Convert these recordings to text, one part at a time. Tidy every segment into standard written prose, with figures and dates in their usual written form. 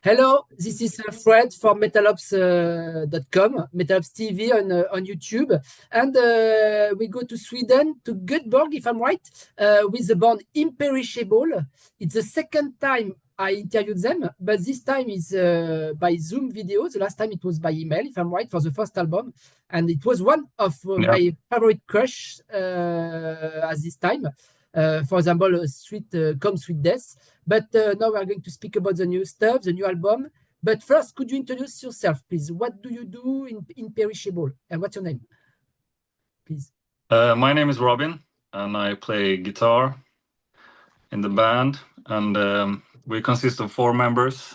Hello, this is Fred from metal-SWE.com, metal-SWE TV on YouTube. And we go to Sweden, to Gothenburg, if I'm right, with the band Imperishable. It's the second time I interviewed them, but this time is by Zoom video. The last time it was by email, if I'm right, for the first album. And it was one of Yeah. my favorite crush at this time. For example, Come Sweet Death. But now we're going to speak about the new stuff, the new album. But first, could you introduce yourself, please? What do you do in Imperishable? And what's your name, please? My name is Robin, and I play guitar in the band. And we consist of 4 members.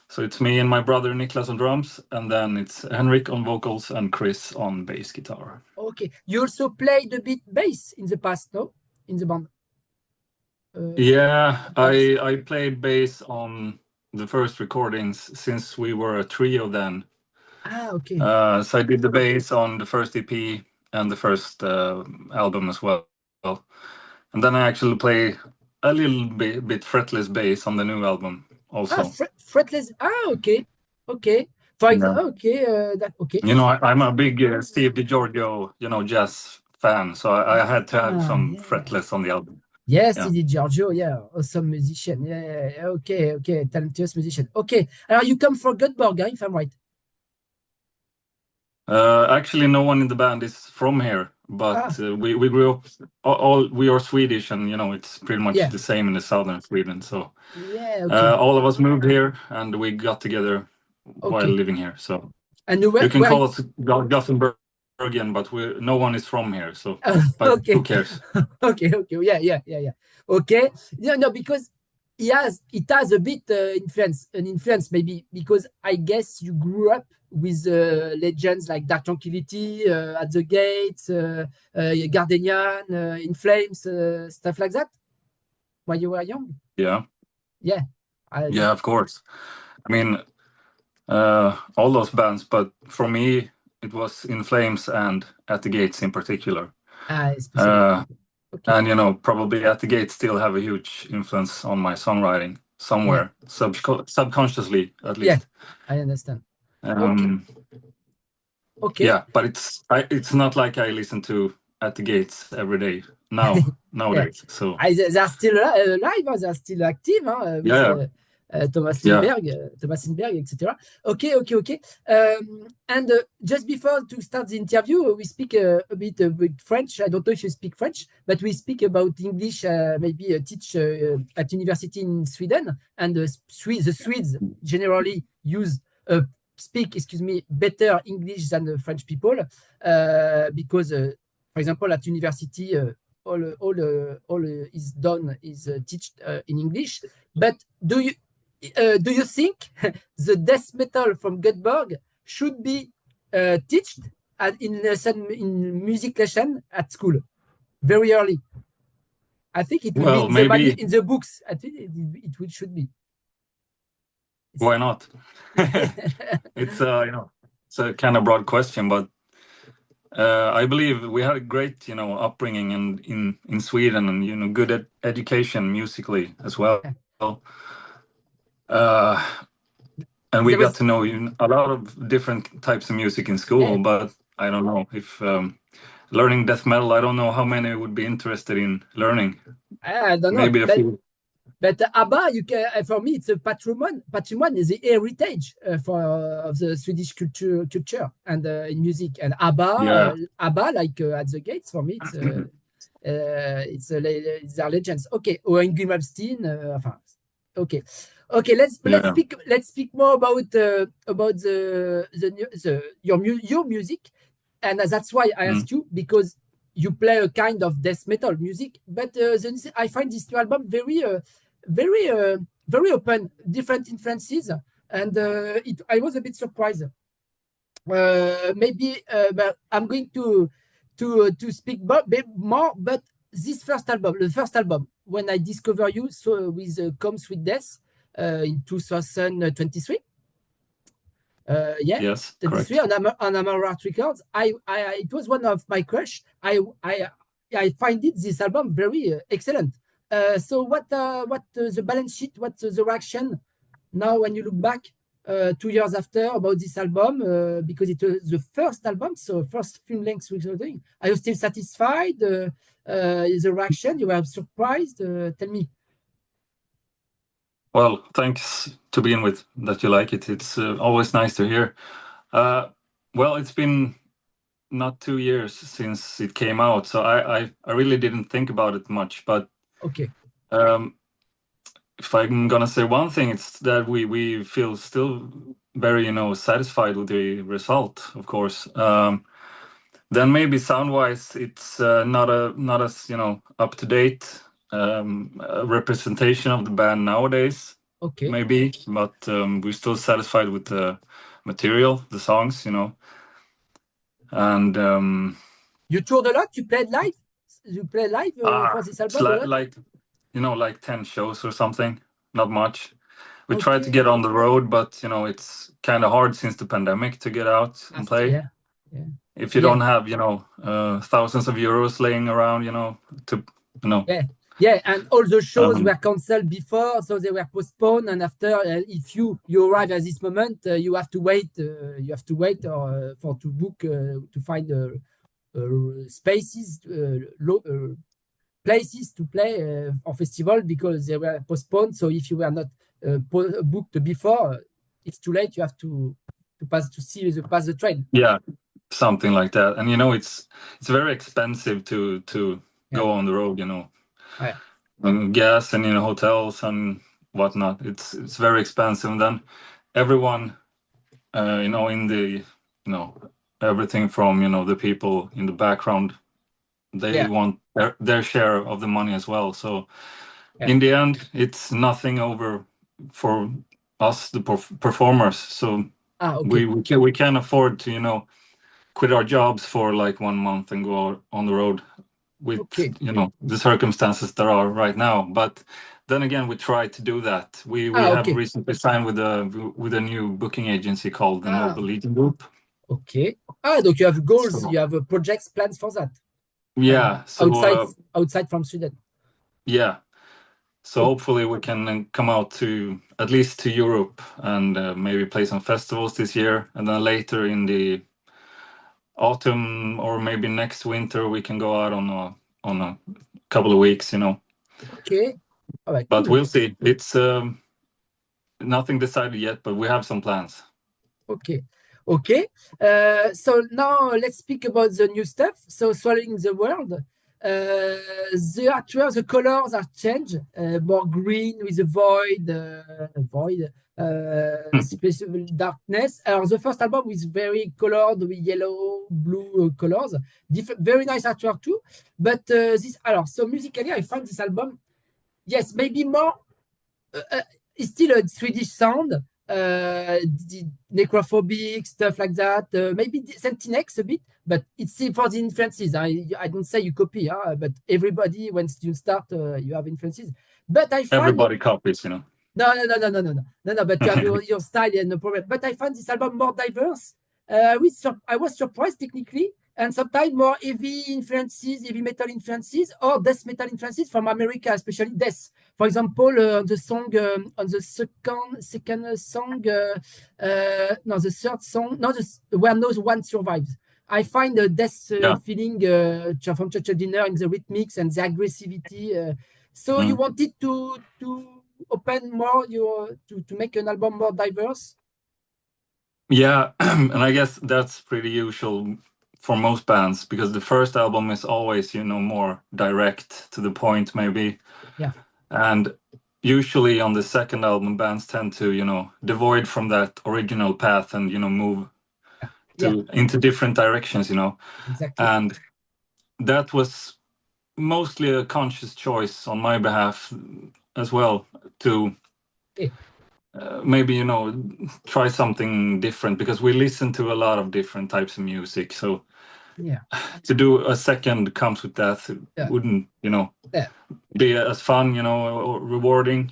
So it's me and my brother Niklas on drums, and then it's Henrik on vocals and Chris on bass guitar. Okay. You also played a bit bass in the past, no? In the band. Yeah, I played bass on the first recordings since we were a trio then. Okay. So I did the bass on the first EP and the first album as well. And then I actually play a little bit fretless bass on the new album also. Fretless. Okay. Okay. For example, okay. Okay. You know, I'm a big Steve DiGiorgio, jazz fan, so I had to have some fretless on the album. Yes, Steve DiGiorgio, awesome musician. Okay, talented musician. Okay, you come from Gothenburg, if I'm right. Actually, no one in the band is from here, but we grew up. We are Swedish, and it's pretty much the same in the southern Sweden. So all of us moved here, and we got together while living here. So you can call us Gothenburgian, but no one is from here. So but who cares? Okay. Yeah. Okay. No, because it has a bit influence maybe, because I guess you grew up with legends like Dark Tranquillity, At the Gates, Gardenian, In Flames, stuff like that, when you were young. Yeah, of course. I mean, all those bands, but for me, it was In Flames and At the Gates in particular. And probably At the Gates still have a huge influence on my songwriting somewhere, subconsciously at least. I understand. Okay. Yeah, but it's not like I listen to At the Gates every day nowadays. So they're still alive, they're still active. Thomas Lindberg, etc. Okay. And just before to start the interview, we speak a bit with French. I don't know if you speak French, but we speak about English, maybe teach at university in Sweden. And the Swedes generally speak better English than the French people, because, for example, at university, all is done is taught in English. But do you think the death metal from Gothenburg should be taught in music lesson at school very early? I think it will be in the books. I think it should be. Why not? It's it's a kind of broad question, but I believe we had a great upbringing in Sweden, and good education musically as well. And we got to know a lot of different types of music in school, but I don't know if learning death metal, I don't know how many would be interested in learning. I don't know. Maybe a few. But ABBA, for me, it's a patrimony. Patrimony is the heritage of the Swedish culture and in music. And ABBA, like At the Gates, for me, it's their legends. Okay, or ENG If. Okay. Let's speak more about your music, and that's why I asked you, because you play a kind of death metal music. But I find this new album very open, different influences, and I was a bit surprised. But I'm going to speak more. But this the first album, when I discover you, with Come Sweet Death in 2023. Yes, 23 on Amaranth Records. It was one of my crush. I find this album very excellent. So what the balance sheet? What's the reaction now when you look back 2 years after about this album, because it was the first album, so first film-length recording, are you still satisfied? Is the reaction, you were surprised? Tell me. Well, thanks to begin with that you like it. It's always nice to hear. Well, it's been not 2 years since it came out, so I really didn't think about it much. But okay, if I'm gonna say one thing, it's that we feel still very satisfied with the result. Of course, then maybe sound-wise, it's not as up to date representation of the band nowadays. Okay, maybe, but we're still satisfied with the material, the songs, and you toured a lot. You played live. You played live for this album. Like 10 shows or something. Not much. We tried to get on the road, but it's kind of hard since the pandemic to get out and play. Yeah. If you don't have thousands of euros laying around, Yeah, and all the shows were cancelled before, so they were postponed. And after, if you arrive at this moment, you have to wait. For to book to find spaces, places to play or festival because they were postponed. So if you were not booked before, it's too late. You have to pass the train. Yeah, something like that. And it's very expensive to go on the road. Gas and hotels and whatnot. It's very expensive. And then everyone, in the everything from the people in the background, they want their share of the money as well. So in the end, it's nothing over for us, the performers. So we can afford to quit our jobs for like 1 month and go on the road with the circumstances there are right now. But then again, we try to do that. We have recently signed with a new booking agency called the Mobile Legion Group. Okay. Donc you have goals, you have projects, plans for that. Yeah. So outside from Sweden. Yeah. So hopefully we can come out to at least to Europe and maybe play some festivals this year, and then later in the autumn or maybe next winter we can go out on a couple of weeks. Okay. All right. But we'll see. It's nothing decided yet, but we have some plans. Okay. So now let's speak about the new stuff. So Swallowing the World. The colors are changed, more green with a void, darkness. The first album is very colored with yellow, blue colors. Very nice artwork too. But so musically, I find this album, yes, maybe more. It's still a Swedish sound. Necrophobic stuff like that, maybe Sentinex a bit, but it's for the influences. I don't say you copy, but everybody, when you start, you have influences. But I find everybody copies, No. But you have your style and no problem. But I find this album more diverse. I was surprised technically, and sometimes more heavy metal influences, or death metal influences from America, especially death. For example, the song on the second song, the third song, Where No One Survives. I find the death feeling from Churchill Dinner in the rhythmics and the aggressivity. So you wanted to open more to make an album more diverse. Yeah, and I guess that's pretty usual for most bands, because the first album is always more direct to the point, maybe. Yeah. And usually on the second album, bands tend to devoid from that original path and move into different directions. Exactly. And that was mostly a conscious choice on my behalf as well, to maybe try something different, because we listen to a lot of different types of music. So to do a second comes with that. It wouldn't be as fun, or rewarding,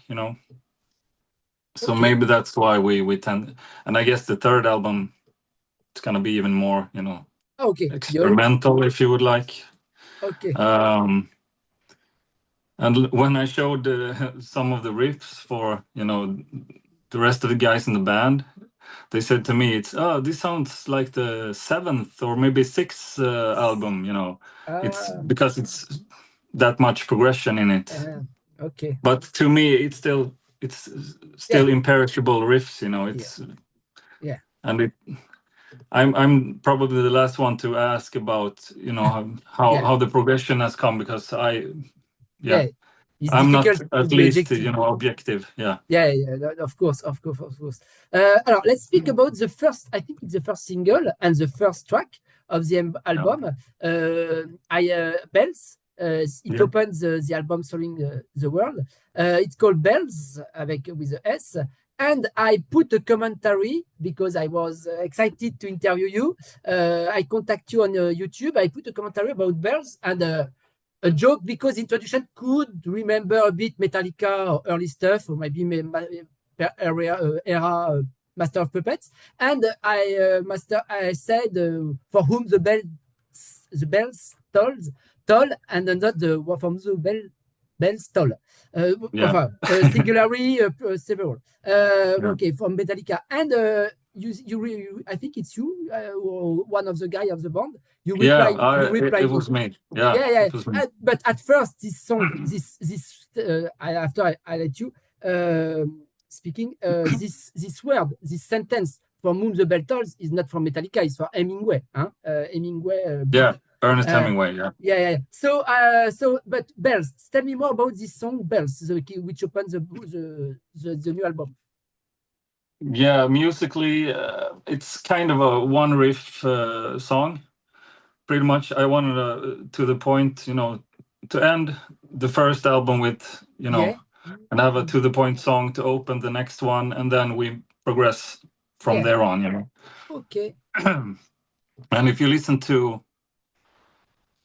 so maybe that's why we tend. And I guess the third album, it's gonna be even more experimental, if you would like. And when I showed some of the riffs for the rest of the guys in the band, they said to me, "It's this sounds like the 7th or maybe 6th album." You know, it's because it's that much progression in it. Okay. But to me, it's still imperishable riffs. You know, it's and I'm probably the last one to ask about, you know, how the progression has come, because I'm not at least, you know, objective. Yeah, of course. Alors, let's speak about the first, I think it's the first single and the first track of the album. Bells. It opens the album Soling the World. It's called Bells with a S. And I put a commentary because I was excited to interview you. I contact you on YouTube. I put a commentary about Bells and a joke because introduction could remember a bit Metallica or early stuff, or maybe era Master of Puppets. And I said for whom the bells toll, and not the from the bells toll. Singularly several. Okay, from Metallica. And you I think it's you, one of the guys of the band. You reply. It was me. It was me. But at first, this song, after I let you speaking, this word, this sentence from whom the bell tolls is not from Metallica. It's for Hemingway. Hemingway. Ernest Hemingway. So, but Bells. Tell me more about this song, Bells, which opens the new album. Yeah, musically, it's kind of a one riff song. Pretty much, I wanted to the point, you know, to end the first album with, you know, and have a to the point song to open the next one, and then we progress from there on, you know. Okay. And if you listen to,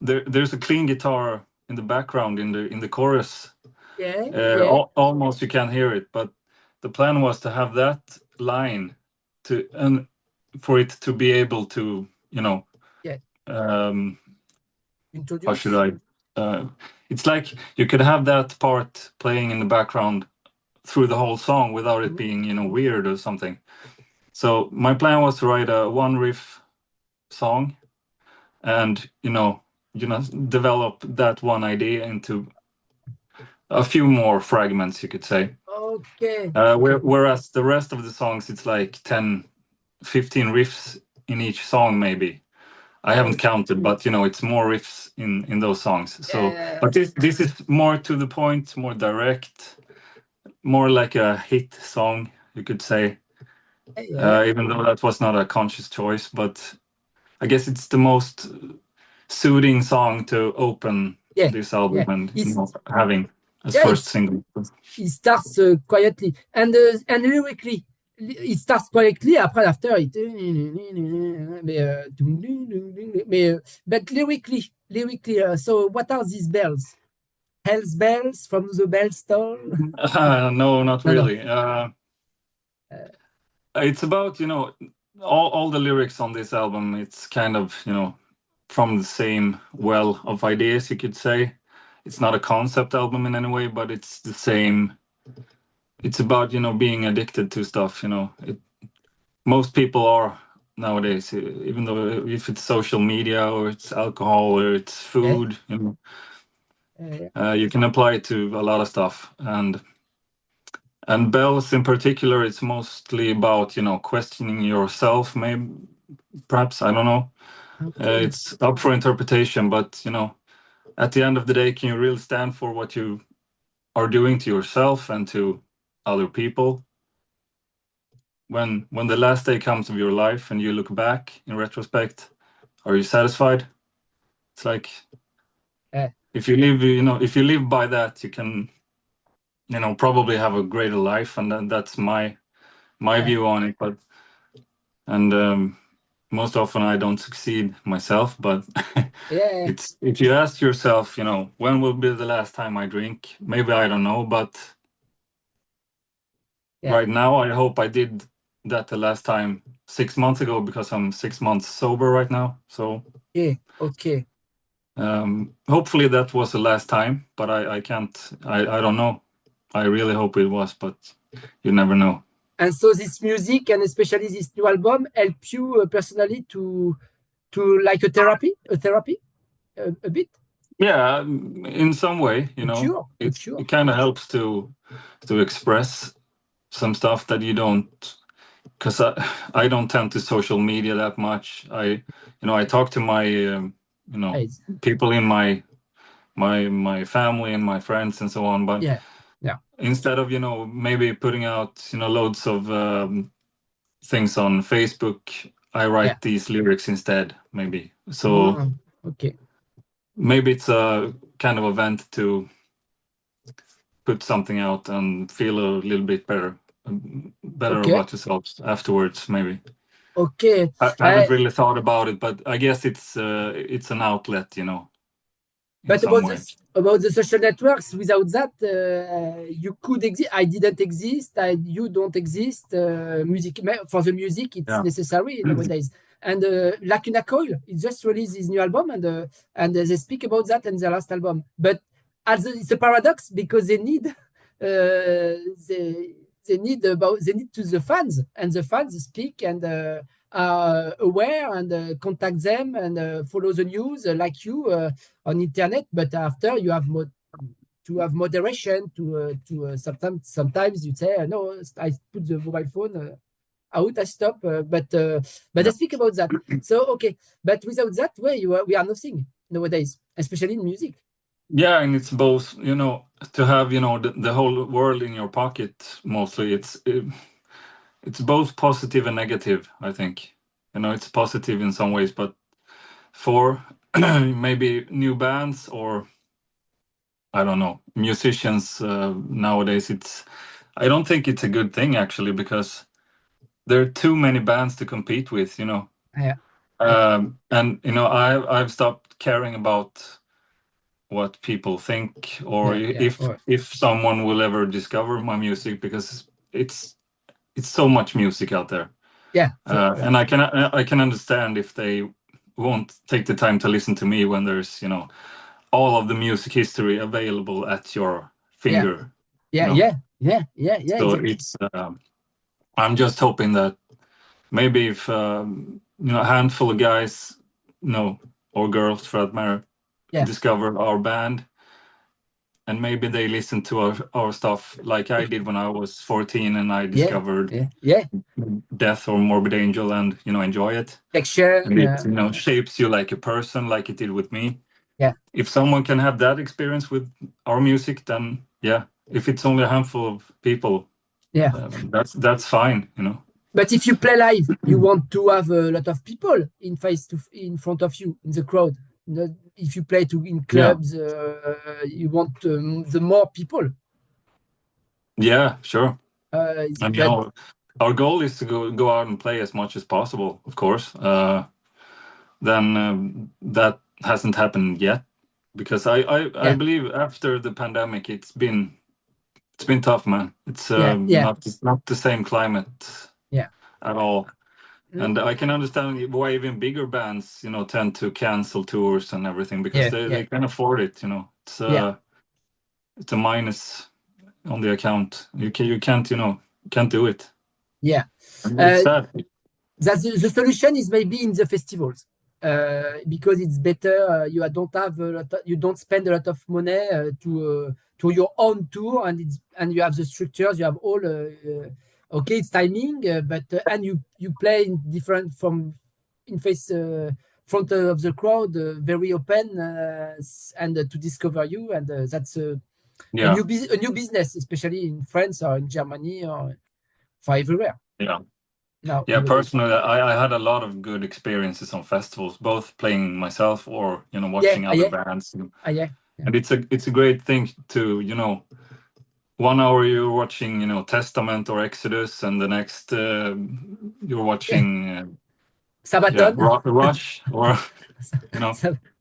there's a clean guitar in the background in the chorus. Almost you can't hear it, but the plan was to have that line and for it to be able to, you know, introduce. How should I? It's like you could have that part playing in the background through the whole song without it being, you know, weird or something. So my plan was to write a one riff song, and you know, develop that one idea into a few more fragments, you could say. Okay. Whereas the rest of the songs, it's like 10, 15 riffs in each song, maybe. I haven't counted, but you know, it's more riffs in those songs. So, but this is more to the point, more direct, more like a hit song, you could say. Even though that was not a conscious choice, but I guess it's the most soothing song to open this album and you know, having as first single. It starts quietly and lyrically. It starts quietly. After it, but lyrically. So, what are these bells? Hell's bells from the bell's toll? No, not really. It's about, you know, all the lyrics on this album. It's kind of, you know, from the same well of ideas, you could say. It's not a concept album in any way, but it's the same. It's about, you know, being addicted to stuff, you know. Most people are nowadays, even though if it's social media or it's alcohol or it's food, you know, you can apply it to a lot of stuff. And bells in particular, it's mostly about, you know, questioning yourself, maybe, perhaps, I don't know. It's up for interpretation, but, you know, at the end of the day, can you really stand for what you are doing to yourself and to other people? When the last day comes of your life and you look back in retrospect, are you satisfied? It's like, if you live, you know, if you live by that, you can, you know, probably have a greater life, and that's my view on it. But most often I don't succeed myself, but it's, if you ask yourself, you know, when will be the last time I drink? Maybe, I don't know, but right now I hope I did that the last time 6 months ago, because I'm 6 months sober right now. So hopefully that was the last time, but I can't, I don't know. I really hope it was, but you never know. And so this music, and especially this new album, help you personally to like a therapy a bit. Yeah, in some way, you know, it kind of helps to express some stuff that you don't, because I don't tend to social media that much. I talk to my people in my family and my friends and so on, but instead of maybe putting out loads of things on Facebook, I write these lyrics instead, maybe. So maybe it's a kind of event to put something out and feel a little bit better about yourselves afterwards, maybe. I haven't really thought about it, but I guess it's an outlet, But about the social networks, without that, you could exist. I didn't exist. You don't exist. Music for the music, it's necessary nowadays. And Lacuna Coil, it just released his new album, and they speak about that in their last album. But it's a paradox because they need they need to the fans, and the fans speak and are aware and contact them and follow the news like you on internet. But after you have to have moderation to sometimes you say no, I put the mobile phone out, I stop, but I speak about that. So but without that way we are nothing nowadays, especially in music. Yeah, and it's both, to have the whole world in your pocket. Mostly it's both positive and negative, I think. It's positive in some ways, but for maybe new bands or I don't know, musicians nowadays, I don't think it's a good thing, actually, because there are too many bands to compete with, Yeah. And I've stopped caring about what people think or if someone will ever discover my music, because it's so much music out there. And I can understand if they won't take the time to listen to me when there's all of the music history available at your finger. So exactly. It's I'm just hoping that maybe if a handful of guys or girls for that matter discover our band, and maybe they listen to our stuff like I did when I was 14 and I discovered Death or Morbid Angel and enjoy it. And it shapes you like a person, like it did with me. If someone can have that experience with our music, then if it's only a handful of people, that's fine, But if you play live, you want to have a lot of people in front of you in the crowd. If you play in clubs, you want the more people. Yeah, sure. And our goal is to go out and play as much as possible, of course. Then that hasn't happened yet, because I believe after the pandemic it's been tough, man. It's not the same climate at all. And I can understand why even bigger bands tend to cancel tours and everything, because they can afford it. It's a minus on the account. You can't do it. It's sad. That's the solution is maybe in the festivals, because it's better. You don't spend a lot of money to your own tour, and you have the structures. You have all. It's timing, but and you play in different front of the crowd, very open, and to discover you, and that's a new business, especially in France or in Germany or for everywhere. Personally, I had a lot of good experiences on festivals, both playing myself or watching other bands. And it's a great thing to 1 hour you're watching Testament or Exodus, and the next you're watching Sabaton, Rush, or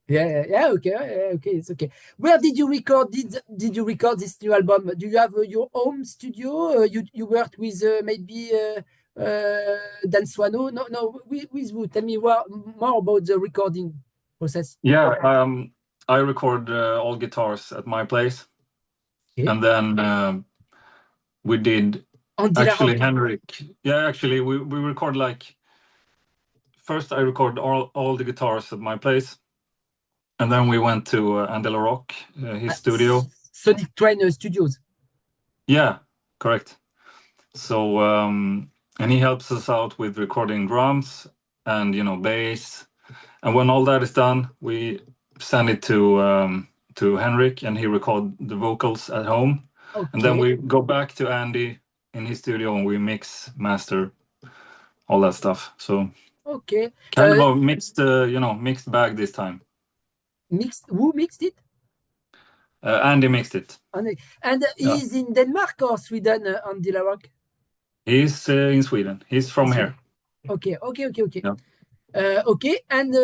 okay, it's okay. Where did you record? Did you record this new album? Do you have your home studio? You worked with maybe Dan Swano? No. With who? Tell me more about the recording process. I record all guitars at my place, and then we did Actually, Henrik. Yeah, actually, we record like. First, I record all the guitars at my place, and then we went to Andela Rock, his studio. Sonic Train Studios. Yeah, correct. So, and he helps us out with recording drums and bass. And when all that is done, we send it to Henrik, and he record the vocals at home. Okay. And then we go back to Andy in his studio, and we mix, master, all that stuff. So kind of a mixed, mixed bag this time. Mixed? Who mixed it? Andy mixed it. And he's in Denmark or Sweden, Andy LaRock? He's in Sweden. He's from here. Okay. Yeah. Okay, and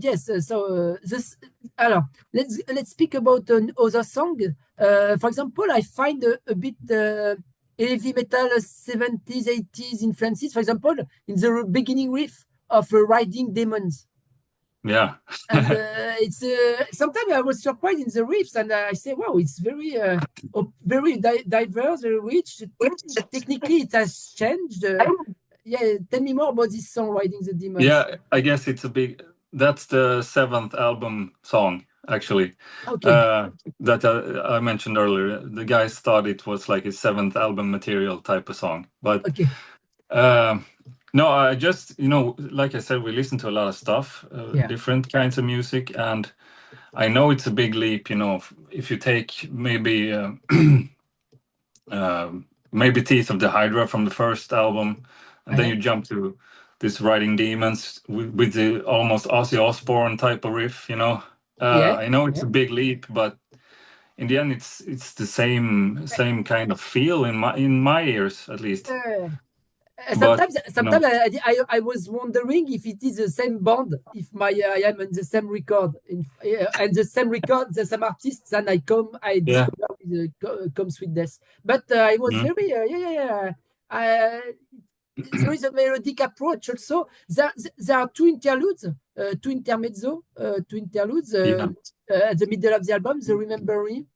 yes, so this. Alors, let's speak about other song. For example, I find a bit heavy metal 70s, 80s influences. For example, in the beginning riff of Riding Demons. Yeah. And it's sometimes I was surprised in the riffs, and I say, wow, it's very diverse, very rich. Technically, it has changed. Yeah, tell me more about this song, Riding the Demons. Yeah, I guess it's that's the 7th album song, actually. Okay. That I mentioned earlier. The guys thought it was like a 7th album material type of song. But okay. No, I just, like I said, we listen to a lot of stuff, different kinds of music. And I know it's a big leap, if you take maybe maybe Teeth of the Hydra from the first album, and then you jump to this Riding Demons with the almost Ozzy Osbourne type of riff, I know it's a big leap, but in the end, it's the same kind of feel in my ears, at least. Sometimes I was wondering if it is the same band, if I am on the same record, and the same record, the same artists, and I discover with Come Sweetness. But I was very there is a melodic approach also. There are two interludes, two intermezzo, two interludes at the middle of the album, the remembering,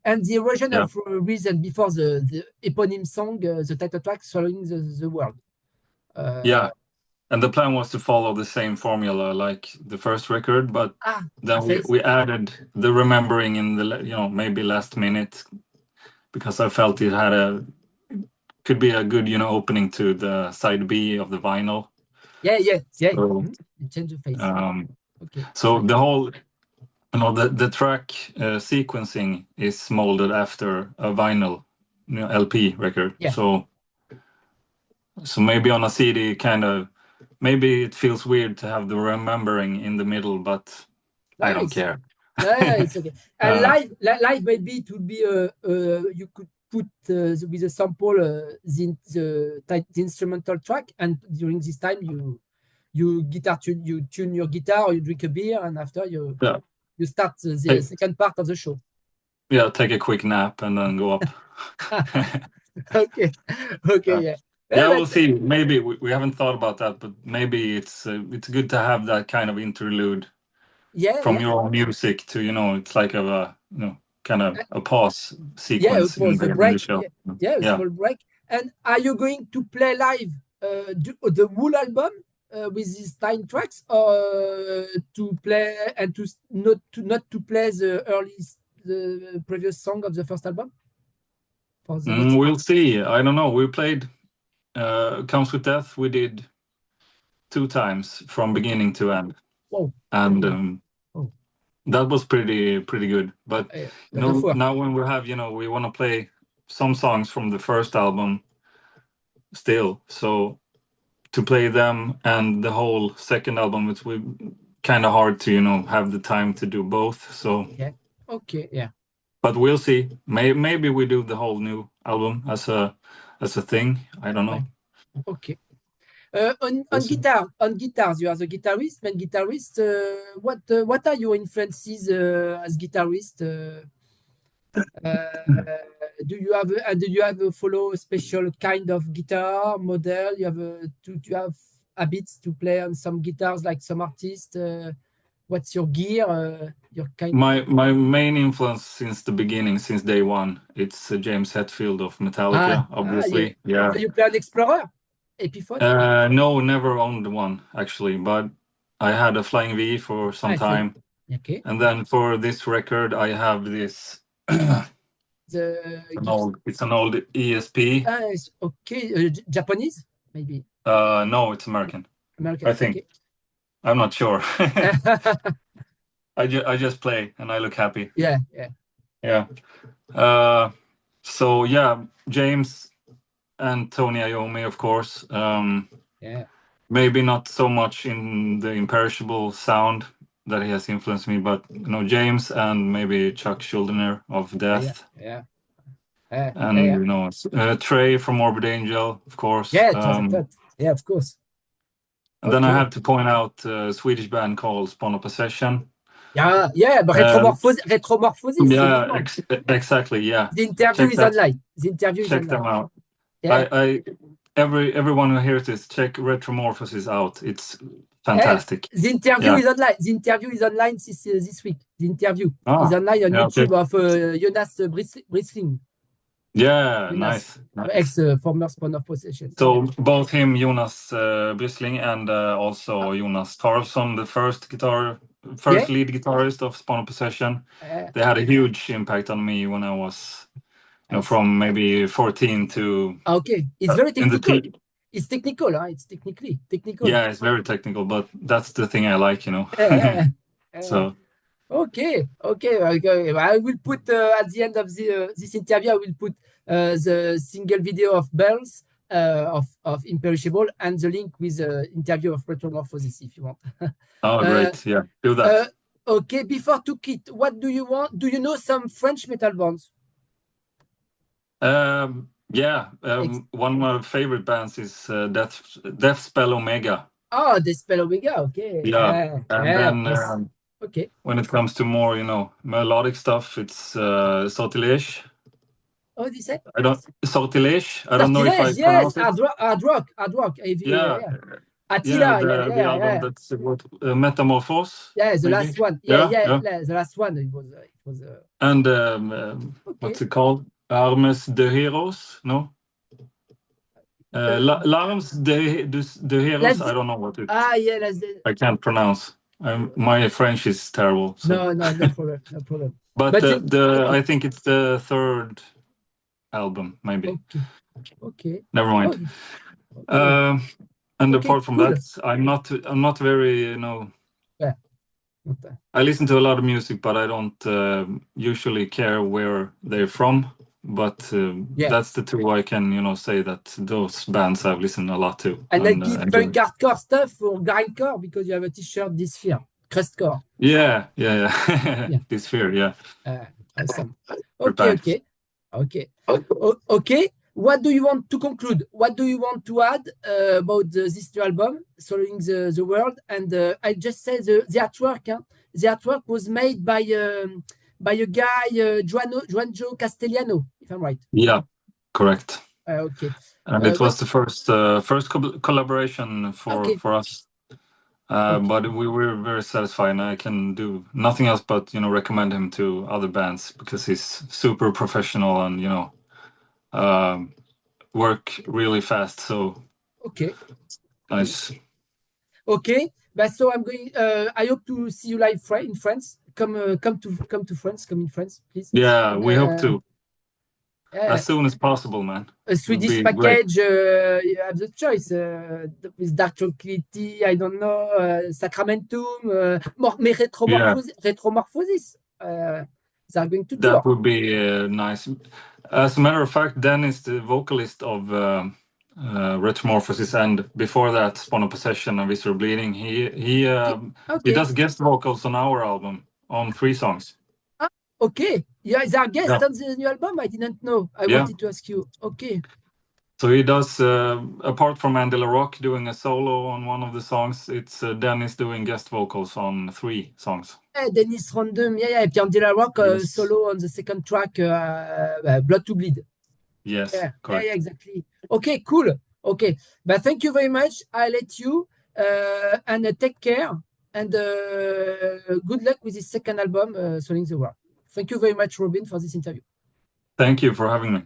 and the erosion of reason before the eponym song, the title track, Swallowing the World. Yeah, and the plan was to follow the same formula like the first record, but then we added the remembering in the maybe last minute, because I felt it had could be a good opening to the side B of the vinyl. Yeah. So, change the face. So the whole the track sequencing is molded after a vinyl LP record. So maybe on a CD maybe it feels weird to have the remembering in the middle, but I don't care. It's okay. And live maybe it would be you could put with a sample the instrumental track, and during this time you tune your guitar, or you drink a beer, and after you start the second part of the show. Yeah, take a quick nap and then go up. Okay. Yeah, we'll see. Maybe we haven't thought about that, but maybe it's good to have that kind of interlude from your own music to it's like a kind of a pause sequence in the show. A small break. And are you going to play live the whole album with these 9 tracks, or to play and to not to play the previous song of the first album? We'll see. I don't know. We played Comes with Death. We did 2 times from beginning to end. Whoa. And that was pretty good. But now when we have we want to play some songs from the first album still, so to play them and the whole second album, it's kind of hard to have the time to do both. So but we'll see. Maybe we do the whole new album as a thing. I don't know. Okay. On guitars, you are the guitarist, main guitarist. What are your influences as guitarist? Do you have follow a special kind of guitar model? Do you have habits to play on some guitars like some artists? What's your gear? Your kind. My main influence since the beginning, since day one, it's James Hetfield of Metallica, obviously. Yeah. So you play an Explorer, Epiphone? No, never owned one actually, but I had a Flying V for some time. Okay. And then for this record, I have this. It's an old ESP. Okay, Japanese maybe. No, it's American. I think. Okay. I'm not sure. I just play and I look happy. Yeah. So yeah, James and Tony Iommi, of course. Maybe not so much in the Imperishable sound that he has influenced me, but James and maybe Chuck Schuldiner of Death. And Trey from Morbid Angel, of course. Yeah, of course. And then I have to point out a Swedish band called Spawn of Possession. Yeah, but Retromorphosis. Yeah, exactly. Yeah. The interview is online. Check them out. Yeah. Everyone who hears this, check Retromorphosis out. It's fantastic. The interview is online. The interview is online this week. The interview is online on YouTube of Jonas Brisling. Yeah, nice. Ex-former Spawn of Possession. So both him, Jonas Brisling, and also Jonas Tarlsson, the first lead guitarist of Spawn of Possession. They had a huge impact on me when I was, from maybe 14 to. Okay, it's very technical. It's technical, huh? It's technical. Yeah, it's very technical, but that's the thing I like, So. Okay. I will put at the end of this interview. I will put the single video of Bells of Imperishable and the link with the interview of Retromorphosis if you want. Oh, great! Yeah, do that. Okay. Before to quit, what do you want? Do you know some French metal bands? Yeah. One of my favorite bands is Death Spell Omega. Oh, Death Spell Omega. Okay. Yeah. And then. Okay. When it comes to more, melodic stuff, it's Sortilege. Oh, you said? Sortilege. I don't know if I pronounce it. Hard rock. Yeah. Attila. The album that's Metamorphose. Yeah, the last one. Yeah. The last one. It was. And what's it called? Armes de Heroes? No. L'Armes de Heroes. I don't know what it is. I can't pronounce. My French is terrible. So. No problem. But I think it's the third album, maybe. Okay. Never mind. Okay. And apart from that, I'm not very, Yeah. I listen to a lot of music, but I don't usually care where they're from. But that's the two I can, say that those bands I've listened a lot to. And I give punk hardcore stuff for grindcore because you have a T-shirt this fear, crustcore. Yeah. This fear, yeah. Awesome. Okay. What do you want to conclude? What do you want to add about this new album, Following the World? And I just said the artwork. The artwork was made by a guy, Juanjo Castellano, if I'm right. Yeah, correct. Okay. And it was the first collaboration for us. But we were very satisfied, and I can do nothing else but recommend him to other bands because he's super professional and work really fast. So nice. Okay, so I'm going. I hope to see you live in France. Come to France. Come in France, please. Yeah, we hope to. As soon as possible, man. A Swedish package, you have the choice with Dark Tranquility, I don't know, Sacramentum, Retromorphosis. They are going to tour. That would be nice. As a matter of fact, Dennis, the vocalist of Retromorphosis, and before that, Spawn of Possession and Visceral Bleeding, he does guest vocals on our album on 3 songs. Okay. Yeah, is there a guest on the new album? I didn't know. I wanted to ask you. Okay. So he does, apart from Andy LaRock doing a solo on one of the songs, it's Dennis doing guest vocals on 3 songs. Yeah, Dennis Random, et puis Andy LaRock solo on the second track, Blood to Bleed. Yes, correct. Yeah, exactly. Okay, cool. Okay, but thank you very much. I'll let you and take care. and good luck with his second album, Swelling the World. Thank you very much, Robin, for this interview. Thank you for having me.